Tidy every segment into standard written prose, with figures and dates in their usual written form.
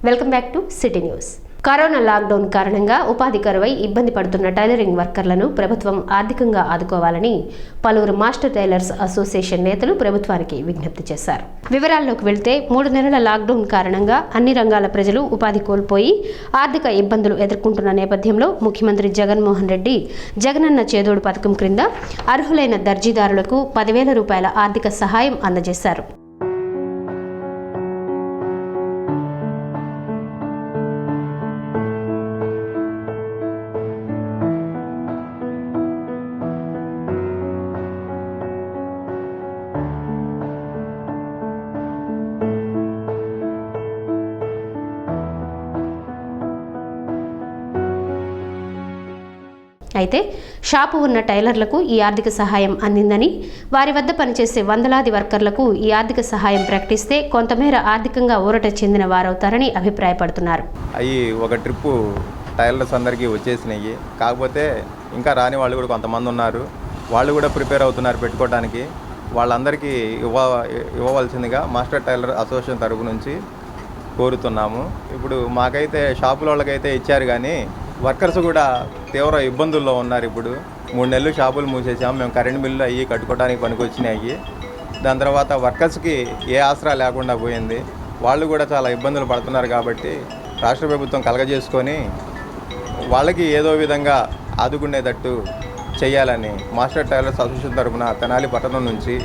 Welcome back to city news. Corona lockdown కారణంగా ఉపాధి కరువై ఇబ్బంది పడుతున్న టైలరింగ్ వర్కర్లను ప్రభుత్వం ఆర్థికంగా ఆదుకోవాలని పలువురు మాస్టర్ టైలర్స్ అసోసియేషన్ నేతలు ప్రభుత్వానికి విజ్ఞప్తి చేశారు. వివరాల్లోకి వెళ్తే 3 నెలల లాక్డౌన్ కారణంగా అన్ని రంగాల ప్రజలు ఉపాధి కోల్పోయి ఆర్థిక ఇబ్బందులు ఎదుర్కొంటున్న నేపథ్యంలో ముఖ్యమంత్రి జగన్మోహన్ రెడ్డి జగనన్న చేదోడు పథకం క్రింద అర్హులైన దర్జీదారులకు 10,000 రూపాయల ఆర్థిక సహాయం అందజేశారు. అయితే షాపు ఉన్న టైలర్లకు ఈ ఆర్థిక సహాయం అందిందని, వారి వద్ద పనిచేసే వందలాది వర్కర్లకు ఈ ఆర్థిక సహాయం ప్రకటిస్తే కొంతమేర ఆర్థికంగా ఊరట చెందిన వారవుతారని అభిప్రాయపడుతున్నారు. అవి ఒక ట్రిప్పు టైలర్స్ అందరికీ వచ్చేసినాయి. కాకపోతే ఇంకా రాని వాళ్ళు కూడా కొంతమంది ఉన్నారు. వాళ్ళు కూడా ప్రిపేర్ అవుతున్నారు పెట్టుకోవడానికి. వాళ్ళందరికీ ఇవ్వవలసిందిగా మాస్టర్ టైలర్ అసోసియేషన్ తరపు నుంచి కోరుతున్నాము. ఇప్పుడు మాకైతే షాపుల వాళ్ళకైతే ఇచ్చారు, కానీ వర్కర్స్ కూడా తీవ్ర ఇబ్బందుల్లో ఉన్నారు. ఇప్పుడు 3 నెలలు షాపులు మూసేసాము. మేము కరెంట్ బిల్లు అయ్యి కట్టుకోవడానికి పనికొచ్చినాయి. దాని తర్వాత వర్కర్స్కి ఏ ఆసరా లేకుండా పోయింది. వాళ్ళు కూడా చాలా ఇబ్బందులు పడుతున్నారు. కాబట్టి రాష్ట్ర ప్రభుత్వం కలగజేసుకొని వాళ్ళకి ఏదో విధంగా ఆదుకునేటట్టు చేయాలని మాస్టర్ టైలర్స్ అసోసియేషన్ తరఫున తెనాలి పట్టణం నుంచి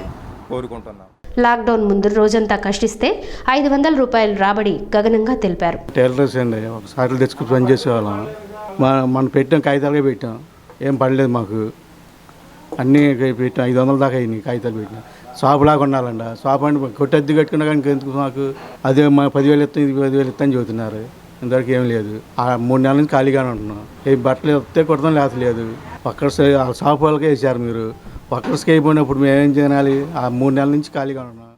కోరుకుంటున్నాం. లాక్డౌన్ ముందు రోజంతా కష్టిస్తే 500 రూపాయలు రాబడి గగనంగా తెలిపారు. టైలర్స్ అండి ఒకసారి తెచ్చుకుని పని చేసేవాళ్ళం. మనం పెట్టాం, కాగితాలుగా పెట్టాం, ఏం పడలేదు మాకు. అన్నీ పెట్టాం, 500 దాకా అయ్యి కాగితాలు పెట్టాం. షాపు లాగా ఉండాలండి. షాపు అంటే కొట్టద్ది కట్టుకున్నా కానీ ఎందుకు మాకు అదే 10,000 ఇస్తాం, ఇది 10,000 ఇస్తామని చెబుతున్నారు. ఇంతవరకు ఏం లేదు. 3 నెలల నుంచి ఖాళీగానే ఉంటున్నాం. ఏ బట్టలు వస్తే కొడతాం, లేతలేదు. వర్కర్స్ షాపు వాళ్ళకే వేసారు మీరు. వర్కర్స్కి అయిపోయినప్పుడు మేమేం చేయాలి? 3 నెలల నుంచి ఖాళీగా ఉన్నాం.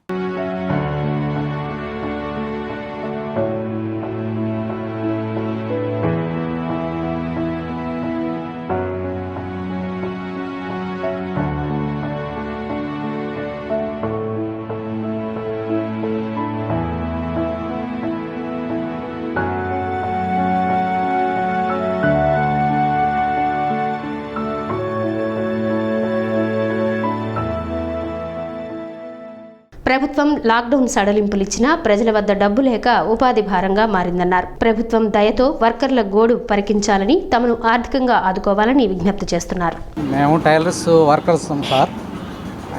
ప్రభుత్వం లాక్డౌన్ సడలింపులిచ్చినా ప్రజల వద్ద డబ్బు లేక ఉపాధి భారంగా మారిందన్నారు. ప్రభుత్వం దయతో వర్కర్ల గోడు పరికించాలని, తమను ఆర్థికంగా ఆదుకోవాలని విజ్ఞప్తి చేస్తున్నారు. మేము టైలర్స్ వర్కర్స్ సార్.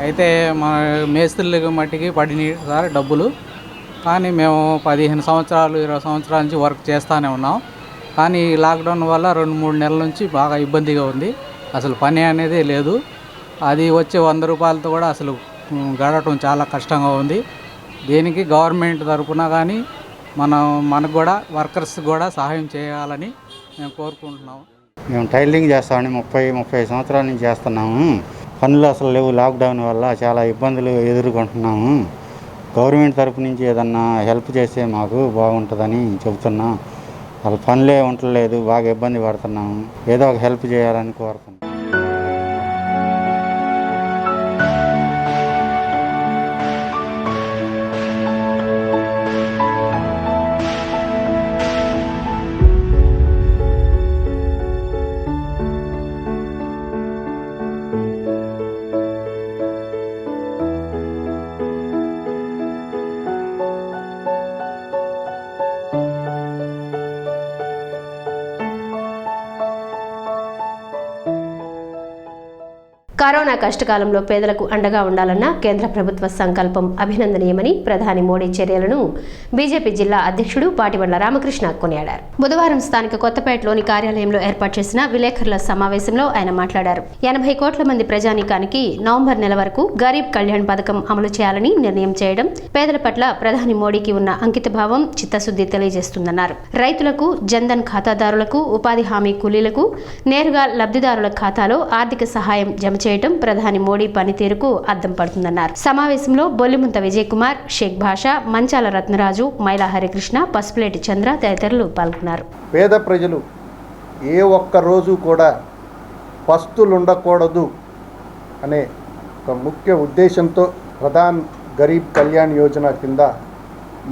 అయితే మా మేస్త్రుల మట్టికి పడినాయి సార్ డబ్బులు. కానీ మేము 15 సంవత్సరాలు 20 సంవత్సరాల నుంచి వర్క్ చేస్తూనే ఉన్నాం. కానీ లాక్డౌన్ వల్ల 2-3 నెలల నుంచి బాగా ఇబ్బందిగా ఉంది. అసలు పని అనేది లేదు. అది వచ్చే 100 రూపాయలతో కూడా అసలు గడవటం చాలా కష్టంగా ఉంది. దీనికి గవర్నమెంట్ తరఫున కానీ మనకు కూడా వర్కర్స్ కూడా సహాయం చేయాలని మేము కోరుకుంటున్నాము. మేము టైలరింగ్ చేస్తామని 30 సంవత్సరాల నుంచి చేస్తున్నాము. పనులు అసలు లేవు. లాక్డౌన్ వల్ల చాలా ఇబ్బందులు ఎదుర్కొంటున్నాము. గవర్నమెంట్ తరఫు నుంచి ఏదన్నా హెల్ప్ చేస్తే మాకు బాగుంటుందని చెబుతున్నాం. అసలు పనులే ఉండలేదు, బాగా ఇబ్బంది పడుతున్నాము. ఏదో ఒక హెల్ప్ చేయాలని కోరుతున్నాం. కరోనా కష్టకాలంలో పేదలకు అండగా ఉండాలన్న కేంద్ర ప్రభుత్వ సంకల్పం అభినందనీయమని ప్రధాని మోడీ చర్యలను బీజేపీ జిల్లా అధ్యక్షుడు పాటిబండ్ల రామకృష్ణ కొనియాడారు. బుధవారం స్థానిక కొత్తపేటలోని కార్యాలయంలో ఏర్పాటు చేసిన విలేకరుల సమావేశంలో ఆయన మాట్లాడారు. 80 కోట్ల మంది ప్రజానీకానికి నవంబర్ నెల వరకు గరీబ్ కళ్యాణ్ పథకం అమలు చేయాలని నిర్ణయం చేయడం పేదల పట్ల ప్రధాని మోడీకి ఉన్న అంకితభావం, చిత్తశుద్ధి తెలియజేస్తుందన్నారు. రైతులకు, జన్ధన్ ఖాతాదారులకు, ఉపాధి హామీ కూలీలకు నేరుగా లబ్ధిదారుల ఖాతాలో ఆర్థిక సహాయం జమ చేయడం ప్రధాని మోడీ పనితీరుకు అద్దం పడుతుందన్నారు. సమావేశంలో బొల్లిముంత విజయ్ కుమార్, షేక్ భాషా, మంచాల రత్నరాజు, మైలా హరికృష్ణ, పసుపులేటి చంద్ర తదితరులు పాల్గొన్నారు. పేద ప్రజలు ఏ ఒక్క రోజు కూడా పస్తులుండకూడదు అనే ఒక ముఖ్య ఉద్దేశంతో ప్రధాన్ గరీబ్ కళ్యాణ్ యోజన కింద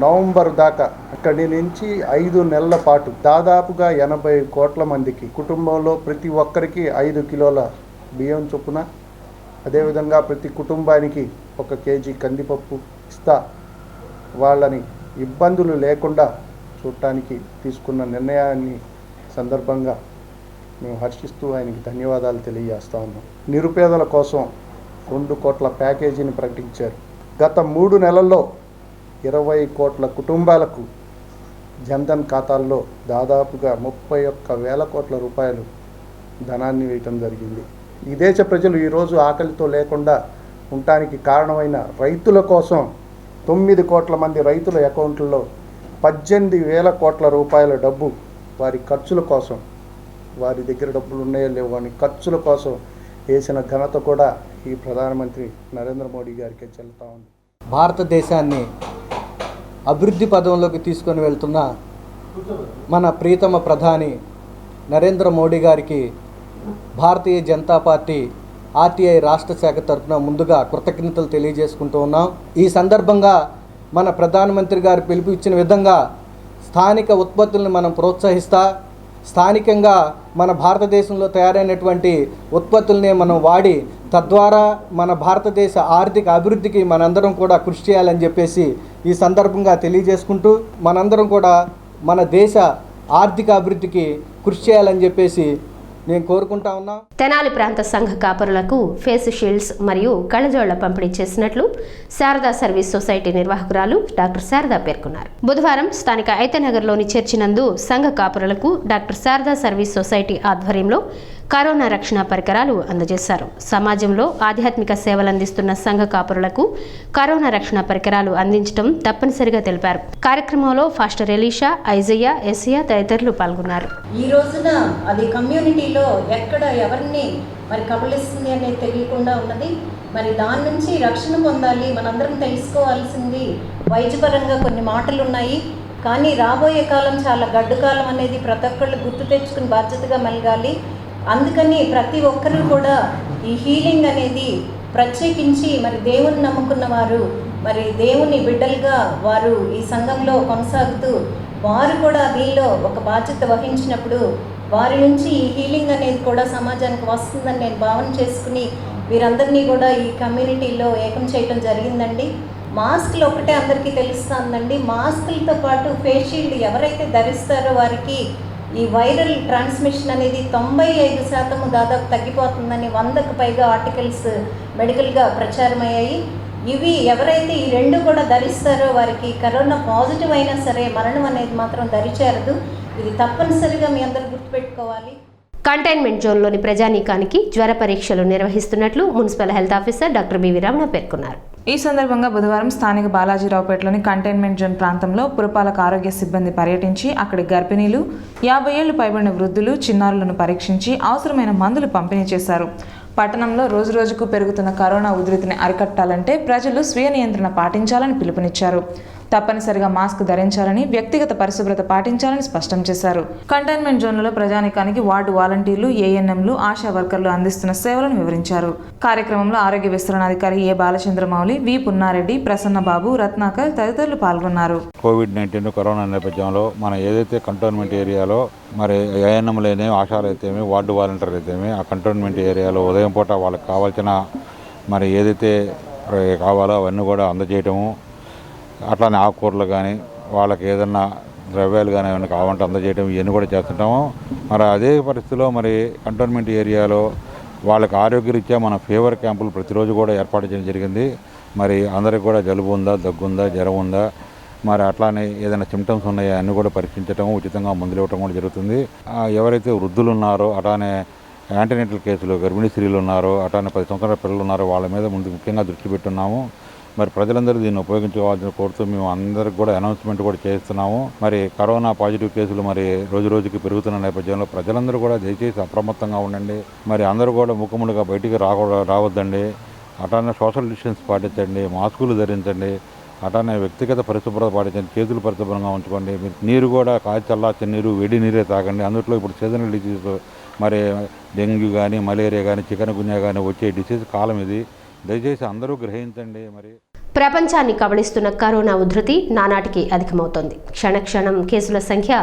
నవంబర్ దాకా అక్కడి నుంచి 5 నెలల పాటు దాదాపుగా 80 కోట్ల మందికి కుటుంబంలో ప్రతి ఒక్కరికి 5 కిలోల బియ్యం చొప్పున, అదేవిధంగా ప్రతి కుటుంబానికి 1 కేజీ కందిపప్పు ఇస్తా వాళ్ళని ఇబ్బందులు లేకుండా చూడటానికి తీసుకున్న నిర్ణయాన్ని సందర్భంగా మేము హర్షిస్తూ ఆయనకి ధన్యవాదాలు తెలియజేస్తా ఉన్నాం. నిరుపేదల కోసం 2 కోట్ల ప్యాకేజీని ప్రకటించారు. గత 3 నెలల్లో 20 కోట్ల కుటుంబాలకు జన్ధన్ ఖాతాల్లో దాదాపుగా 31,000 కోట్ల రూపాయలు ధనాన్ని వేయటం జరిగింది. ఈ దేశ ప్రజలు ఈరోజు ఆకలితో లేకుండా ఉండటానికి కారణమైన రైతుల కోసం 9 కోట్ల మంది రైతుల అకౌంట్లలో 18,000 కోట్ల రూపాయల డబ్బు వారి ఖర్చుల కోసం, వారి దగ్గర డబ్బులు ఉన్నాయో లేవో అని ఖర్చుల కోసం వేసిన ఘనత కూడా ఈ ప్రధానమంత్రి నరేంద్ర మోడీ గారికి చెల్లుతా ఉంది. భారతదేశాన్ని అభివృద్ధి పదంలోకి తీసుకొని వెళ్తున్న మన ప్రియతమ ప్రధాని నరేంద్ర మోడీ గారికి భారతీయ జనతా పార్టీ ఆర్టీఐ రాష్ట్ర శాఖ తరఫున ముందుగా కృతజ్ఞతలు తెలియజేసుకుంటూ ఉన్నాం. ఈ సందర్భంగా మన ప్రధానమంత్రి గారు పిలుపు ఇచ్చిన విధంగా స్థానిక ఉత్పత్తులను మనం ప్రోత్సహిస్తా, స్థానికంగా మన భారతదేశంలో తయారైనటువంటి ఉత్పత్తులనే మనం వాడి తద్వారా మన భారతదేశ ఆర్థిక అభివృద్ధికి మనందరం కూడా కృషి చేయాలని చెప్పేసి ఈ సందర్భంగా తెలియజేసుకుంటూ, మనందరం కూడా మన దేశ ఆర్థిక అభివృద్ధికి కృషి చేయాలని చెప్పేసి నేను కోరుకుంటా ఉన్నా. తెనాలి ప్రాంత సంఘ కాపరులకు ఫేస్ షీల్డ్స్ మరియు కళ్ళజోళ్ల పంపిణీ చేసినట్లు శారదా సర్వీస్ సొసైటీ నిర్వాహకురాలు డాక్టర్ శారదా పేర్కొన్నారు. బుధవారం స్థానిక ఐతనగర్లోని చర్చి నందు సంఘ కాపరులకు డాక్టర్ శారదా సర్వీస్ సొసైటీ ఆధ్వర్యంలో కరోనా రక్షణ పరికరాలు అందజేశారు. సమాజంలో ఆధ్యాత్మిక సేవలందిస్తున్న సంఘ కాపరులకు కరోనా రక్షణ పరికరాలు అందించడం తప్పనిసరిగా తెలిపారు. కార్యక్రమంలో ఫాస్టర్ ఎలీషా, ఐజయ్య, ఎస్సియా తదితరులు పాల్గొన్నారు. ఈ రోజున అది కమ్యూనిటీలో ఎక్కడ ఎవరిని మరి కబలిస్తుంది అనేది తెలియకుండా ఉన్నది. మరి దాని నుంచి రక్షణ పొందాలి. మనందరం తెలుసుకోవాల్సింది వైద్యపరంగా కొన్ని మాటలు ఉన్నాయి, కానీ రాబోయే కాలం చాలా గడ్డు కాలం అనేది ప్రతి ఒక్కళ్ళు గుర్తు తెచ్చుకుని బాధ్యతగా మెలగాలి. అందుకని ప్రతి ఒక్కరూ కూడా ఈ హీలింగ్ అనేది ప్రత్యేకించి మరి దేవుని నమ్ముకున్న వారు, మరి దేవుని బిడ్డలుగా వారు ఈ సంఘంలో కొనసాగుతూ వారు కూడా దీనిలో ఒక బాధ్యత వహించినప్పుడు వారి నుంచి ఈ హీలింగ్ అనేది కూడా సమాజానికి వస్తుందని నేను భావన చేసుకుని వీరందరినీ కూడా ఈ కమ్యూనిటీలో ఏకం చేయటం జరిగిందండి. మాస్కులు ఒకటే అందరికీ తెలుస్తుందండి. మాస్కులతో పాటు ఫేస్ షీల్డ్ ఎవరైతే ధరిస్తారో వారికి ఈ వైరల్ ట్రాన్స్మిషన్ అనేది 95% దాదాపు తగ్గిపోతుందని 100కు పైగా ఆర్టికల్స్ మెడికల్గా ప్రచారమయ్యాయి. ఇవి ఎవరైతే ఈ 2 కూడా ధరిస్తారో వారికి కరోనా పాజిటివ్ అయినా సరే మరణం అనేది మాత్రం దరిచేరదు. ఇది తప్పనిసరిగా మీ అందరూ గుర్తుపెట్టుకోవాలి. కంటైన్మెంట్ జోన్లోని ప్రజానీకానికి జ్వర పరీక్షలు నిర్వహిస్తున్నట్లు municipal health officer doctor BV Ramana పేర్కొన్నారు. ఈ సందర్భంగా బుధవారం స్థానిక బాలాజీరావుపేటలోని కంటైన్మెంట్ జోన్ ప్రాంతంలో పురపాలక ఆరోగ్య సిబ్బంది పర్యటించి అక్కడి గర్భిణీలు, 50 ఏళ్లు పైబడిన వృద్ధులు, చిన్నారులను పరీక్షించి అవసరమైన మందులు పంపిణీ చేశారు. పట్టణంలో రోజురోజుకు పెరుగుతున్న కరోనా ఉధృతిని అరికట్టాలంటే ప్రజలు స్వీయ నియంత్రణ పాటించాలని పిలుపునిచ్చారు. తప్పనిసరిగా మాస్క్ ధరించాలని, వ్యక్తిగత పరిశుభ్రత పాటించాలని స్పష్టం చేశారు. కంటైన్మెంట్ జోన్లలో ప్రజానికానికి వార్డు వాలంటీర్లు, ఏఎన్ఎంలు, ఆశా వర్కర్లు అందిస్తున్న సేవలను వివరించారు. కార్యక్రమంలో ఆరోగ్య విస్తరణాధికారి ఏ బాలచంద్రమౌళి, వి పున్నారెడ్డి, ప్రసన్నబాబు, రత్నాకర్ తదితరులు పాల్గొన్నారు. కోవిడ్-19 కరోనా నేపథ్యంలో మన ఏదైతే కంటోన్మెంట్ ఏరియాలో మరి ఏఎన్ఎంలు ఆశాలు అయితేమి, వార్డు వాలంటీర్లు అయితేమి ఆ కంటోన్మెంట్ ఏరియాలో ఉదయం పూట వాళ్ళకి కావాల్సిన మరి ఏదైతే కావాలో అవన్నీ కూడా అందజేయటము, అట్లానే ఆకుకూరలు కానీ వాళ్ళకి ఏదన్నా ద్రవ్యాలు కానీ ఏమైనా కావాలంటే అందజేయడం ఇవన్నీ కూడా చేస్తుంటాము. మరి అదే పరిస్థితిలో మరి కంటోన్మెంట్ ఏరియాలో వాళ్ళకి ఆరోగ్యరీత్యా మన ఫీవర్ క్యాంపులు ప్రతిరోజు కూడా ఏర్పాటు చేయడం జరిగింది. మరి అందరికి కూడా జలుబు ఉందా, దగ్గు ఉందా, జ్వరం ఉందా, మరి అట్లానే ఏదైనా సిమ్టమ్స్ ఉన్నాయా అన్నీ కూడా పరీక్షించడం, ఉచితంగా మందులు ఇవ్వడం కూడా జరుగుతుంది. ఎవరైతే వృద్ధులు ఉన్నారో అట్లానే యాంటీనేటల్ కేసులు గర్భిణీ స్త్రీలు ఉన్నారో అట్లానే 10 సంవత్సరాల పిల్లలు ఉన్నారో వాళ్ళ మీద ముందు ముఖ్యంగా దృష్టి పెట్టున్నాము. మరి ప్రజలందరూ దీన్ని ఉపయోగించుకోవాలని కోరుతూ మేము అందరికి కూడా అనౌన్స్మెంట్ కూడా చేస్తున్నాము. మరి కరోనా పాజిటివ్ కేసులు మరి రోజు రోజుకి పెరుగుతున్న నేపథ్యంలో ప్రజలందరూ కూడా దయచేసి అప్రమత్తంగా ఉండండి. మరి అందరూ కూడా ముఖములుగా బయటికి రావద్దండి. అట్లానే సోషల్ డిస్టెన్స్ పాటించండి, మాస్కులు ధరించండి, అట్లానే వ్యక్తిగత పరిశుభ్రత పాటించండి, చేతులు పరిశుభ్రంగా ఉంచుకోండి. మీరు నీరు కూడా కాచి చల్లార్చిన నీరు, వేడి నీరే తాగండి. అందులో ఇప్పుడు సీజనల్ డిసీజ్ మరి డెంగ్యూ కానీ, మలేరియా కానీ, చికెన్ గున్యా కానీ వచ్చే డిసీజ్ కాలం ఇది. దయచేసి అందరూ గ్రహించండి. మరి ప్రపంచాన్ని కబళిస్తున్న కరోనా ఉధృతి నానాటికి అధికమవుతోంది. క్షణక్షణం కేసుల సంఖ్య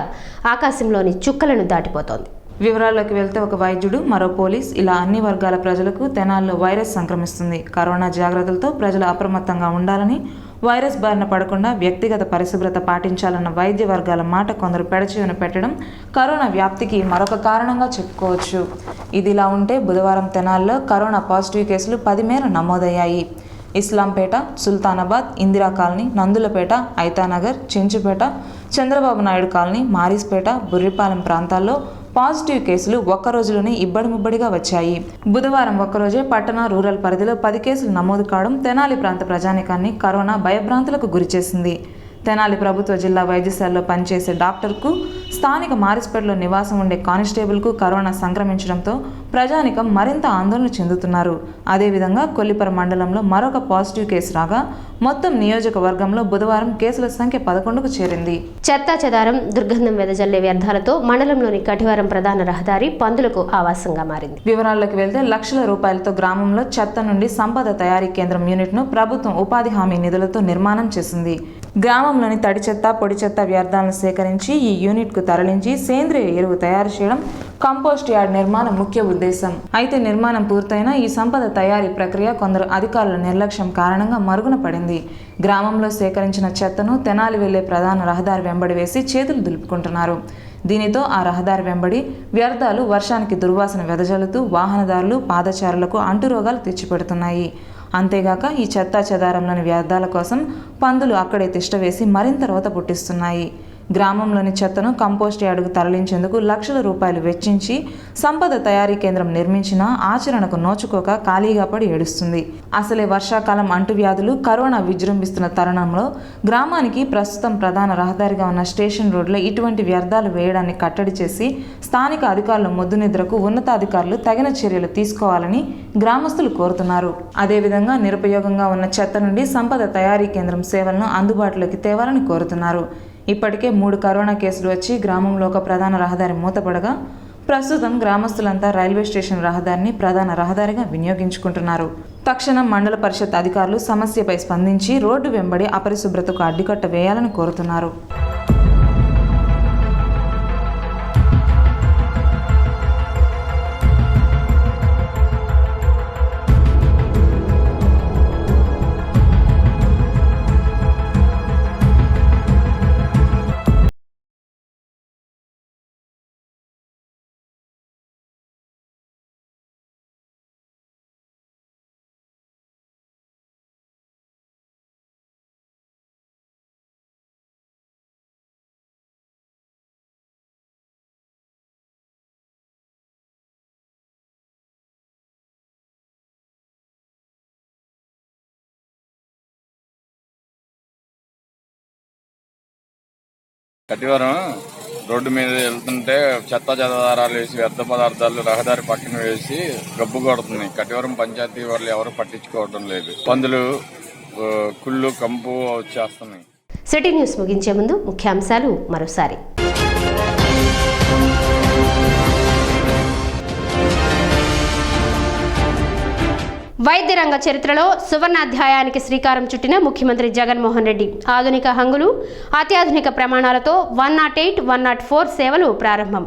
ఆకాశంలోని చుక్కలను దాటిపోతోంది. వివరాల్లోకి వెళ్తే ఒక వైద్యుడు, మరో పోలీస్, ఇలా అన్ని వర్గాల ప్రజలకు తెనాలిలో వైరస్ సంక్రమిస్తుంది. కరోనా జాగ్రత్తలతో ప్రజలు అప్రమత్తంగా ఉండాలని, వైరస్ బారిన పడకుండా వ్యక్తిగత పరిశుభ్రత పాటించాలన్న వైద్య వర్గాల మాట కొందరు పెడచెవిన పెట్టడం కరోనా వ్యాప్తికి మరొక కారణంగా చెప్పుకోవచ్చు. ఇదిలా ఉంటే బుధవారం తెనాలిలో కరోనా పాజిటివ్ కేసులు 10 మేర నమోదయ్యాయి. ఇస్లాంపేట, సుల్తానాబాద్, ఇందిరా కాలనీ, నందులపేట, ఐతానగర్, చెంచుపేట, చంద్రబాబు నాయుడు కాలనీ, మారిస్పేట, బుర్రిపాలెం ప్రాంతాల్లో పాజిటివ్ కేసులు ఒక్కరోజులోనే ఇబ్బడిముబ్బడిగా వచ్చాయి. బుధవారం ఒక్కరోజే పట్టణ, రూరల్ పరిధిలో 10 కేసులు నమోదు కావడం తెనాలి ప్రాంత ప్రజానికాన్ని కరోనా భయభ్రాంతులకు గురిచేసింది. తెనాలి ప్రభుత్వ జిల్లా వైద్యశాలలో పనిచేసే డాక్టర్కు, స్థానిక మారిస్పేటలో నివాసం ఉండే కానిస్టేబుల్కు కరోనా సంక్రమించడంతో ప్రజానికం మరింత ఆందోళన చెందుతున్నారు. అదేవిధంగా కొల్లిపర మండలంలో మరొక పాజిటివ్ కేసు రాగా మొత్తం నియోజకవర్గంలో బుధవారం కేసుల సంఖ్య 11కు చేరింది. చెత్తా చెదారం, దుర్గంధం వెదజల్లే వ్యర్థాలతో మండలంలోని కటివరం ప్రధాన రహదారి పందులకు ఆవాసంగా మారింది. వివరాల్లోకి వెళ్తే లక్షల రూపాయలతో గ్రామంలో చెత్త నుండి సంపద తయారీ కేంద్రం యూనిట్ను ప్రభుత్వం ఉపాధి హామీ నిధులతో నిర్మాణం చేసింది. గ్రామంలోని తడి చెత్త, పొడి చెత్త వ్యర్థాలను సేకరించి ఈ యూనిట్కు తరలించి సేంద్రియ ఎరువు తయారు చేయడం కంపోస్ట్ యార్డ్ నిర్మాణం ముఖ్య ఉద్దేశం. అయితే నిర్మాణం పూర్తయిన ఈ సంపద తయారీ ప్రక్రియ కొందరు అధికారుల నిర్లక్ష్యం కారణంగా మరుగున పడింది. గ్రామంలో సేకరించిన చెత్తను తెనాలి వెళ్లే ప్రధాన రహదారి వెంబడి వేసి చేతులు దులుపుకుంటున్నారు. దీనితో ఆ రహదారి వెంబడి వ్యర్థాలు వర్షానికి దుర్వాసన వెదజల్లుతూ వాహనదారులు, పాదచారులకు అంటురోగాలు తెచ్చిపెడుతున్నాయి. అంతేగాక ఈ చెత్తా చెదారంలోని వ్యర్థాల కోసం పందులు అక్కడే తిష్టవేసి మరింత రోత పుట్టిస్తున్నాయి. గ్రామంలోని చెత్తను కంపోస్ట్ యార్డుకు తరలించేందుకు లక్షల రూపాయలు వెచ్చించి సంపద తయారీ కేంద్రం నిర్మించినా ఆచరణకు నోచుకోక ఖాళీగా పడి ఏడుస్తుంది. అసలే వర్షాకాలం అంటువ్యాధులు, కరోనా విజృంభిస్తున్న తరుణంలో గ్రామానికి ప్రస్తుతం ప్రధాన రహదారిగా ఉన్న స్టేషన్ రోడ్లో ఇటువంటి వ్యర్థాలు వేయడాన్ని కట్టడి చేసి స్థానిక అధికారుల మొద్దు నిద్రకు ఉన్నతాధికారులు తగిన చర్యలు తీసుకోవాలని గ్రామస్తులు కోరుతున్నారు. అదేవిధంగా నిరుపయోగంగా ఉన్న చెత్త నుండి సంపద తయారీ కేంద్రం సేవలను అందుబాటులోకి తేవాలని కోరుతున్నారు. ఇప్పటికే 3 కరోనా కేసులు వచ్చి గ్రామంలో ఒక ప్రధాన రహదారి మూతపడగా ప్రస్తుతం గ్రామస్తులంతా రైల్వే స్టేషన్ రహదారిని ప్రధాన రహదారిగా వినియోగించుకుంటున్నారు. తక్షణం మండల పరిషత్ అధికారులు సమస్యపై స్పందించి రోడ్డు వెంబడి అపరిశుభ్రతకు అడ్డుకట్ట వేయాలని కోరుతున్నారు. కటివరం రోడ్డు మీద వెళ్తుంటే చెత్త చెదారాలు వేసి వ్యర్థ పదార్థాలు రహదారి పక్కన వేసి గబ్బు కొడుతున్నాయి. కటివరం పంచాయతీ వాళ్ళు ఎవరు పట్టించుకోవడం లేదు. పందులు, కుళ్ళు, కంపు వచ్చేస్తున్నాయి. సిటీ న్యూస్ ముగించే ముందు ముఖ్యాంశాలు మరోసారి. వైద్య రంగ చరిత్రలో సువర్ణాధ్యాయానికి శ్రీకారం చుట్టిన ముఖ్యమంత్రి జగన్మోహన్ రెడ్డి. ఆధునిక హంగులు, అత్యాధునిక ప్రమాణాలతో 108, 104 సేవలు ప్రారంభం.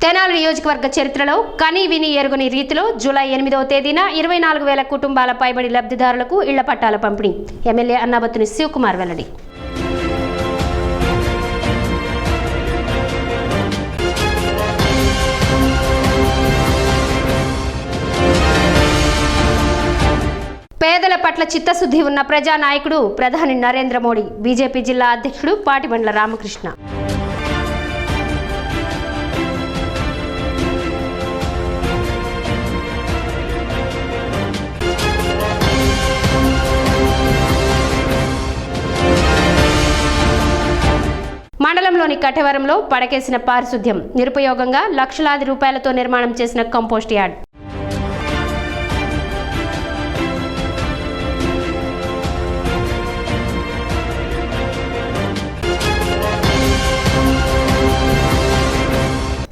తెనాలి నియోజకవర్గ చరిత్రలో కనీ విని ఎరుగని రీతిలో జూలై 8వ తేదీన 24,000 కుటుంబాల పైబడి లబ్ధిదారులకు ఇళ్ల పట్టాల పంపిణీ. ఎమ్మెల్యే అన్నాబత్తుని శివకుమార్ వెల్లడి. పేదల పట్ల చిత్తశుద్ధి ఉన్న ప్రజానాయకుడు ప్రధాని నరేంద్ర మోడీ. బీజేపీ జిల్లా అధ్యక్షుడు పాటిబండ్ల రామకృష్ణ. మండలంలోని కటవరంలో పడకేసిన పారిశుద్ధ్యం. నిరుపయోగంగా లక్షలాది రూపాయలతో నిర్మాణం చేసిన కంపోస్ట్ యార్డ్.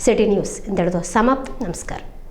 సిటీ న్యూస్ ఇంతటితో సమాప్తం. నమస్కారం.